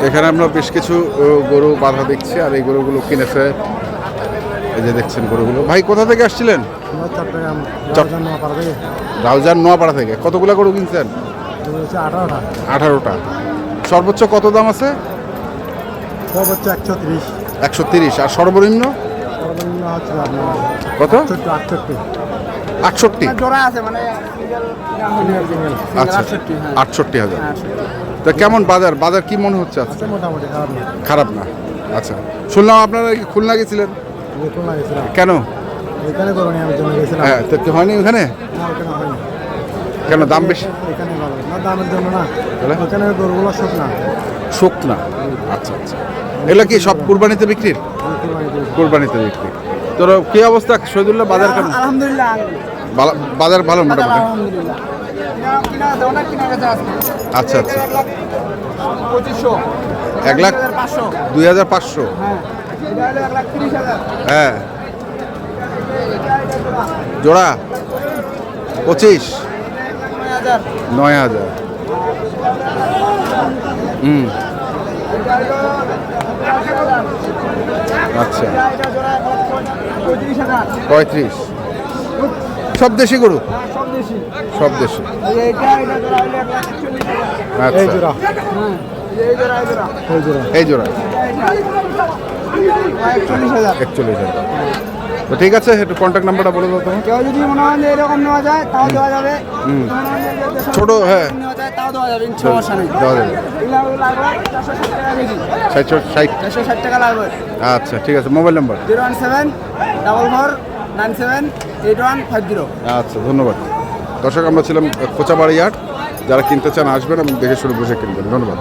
এখানে আমরা বেশ কিছু গরু বাঁধা দেখছি, আর এই গরুগুলো কিনেছে, এই যে দেখছেন গরুগুলো। ভাই কোথা থেকে আসছিলেন? রাউজান নোয়াপাড়া থেকে। কতগুলো গরু কিনছেন? 18টা। সর্বোচ্চ কত দাম আছে? সর্বোচ্চ 130। 130। আর সর্বনিম্ন কত? 68। জোড়া আছে মানে আচ্ছা, 68,000। তা কেমন বাজার বাজার কি মনে হচ্ছে আজকে? মোটামুটি খারাপ না। খারাপ না। আচ্ছা, শুনলাম আপনারা খুলনা গেছিলেন, খুলনা গেছিলাম। কেন? এখানে গরু নিয়ে জন্য গেছিলাম। হ্যাঁ, তো কি হয়নি ওখানে? না, ওখানে হয়নি। কেন, দাম বেশি? এখানে ভালো না, দামের জন্য না, তাহলে? ওখানে গরুগুলো শোক না। শোক না। আচ্ছা আচ্ছা, এগুলো কি সব কুরবানিতে বিক্রির? কুরবানিতে বিক্রি। তোর কি অবস্থা শহীদুল্লাহ, বাজার কেমন? আলহামদুলিল্লাহ, বাজার ভালো মোটামুটি। আলহামদুলিল্লাহ। আচ্ছা আচ্ছা, 2500, 1,00,000, 2,500। হ্যাঁ, এটা হলো 1,30,000। হ্যাঁ, জোড়া 25, 9,000। হুম, আচ্ছা, 35। সব দেশি গরু? সব দেশি। আচ্ছা, এই জোড়া 41,000। তো ঠিক আছে, একটু কন্ট্যাক্ট নাম্বারটা বলে দাও তোমার। কেউ যদি মনে হয় যে এরকম নেওয়া যায় তাও দেওয়া যাবে। ছোট, হ্যাঁ, নেওয়া যায় তাও দেওয়া যাবে, সমস্যা নেই। দেওয়া যাবে। 460 টাকা কেজি। 60। 460 টাকা লাগবে। আচ্ছা ঠিক আছে, মোবাইল নাম্বার? 01744978150। আচ্ছা, ধন্যবাদ। দর্শক, আমরা ছিলাম কোচাবাড়ি হাট। যারা কিনতে চান আসবেন এবং দেখে শুনে বুঝে কিনবেন। ধন্যবাদ।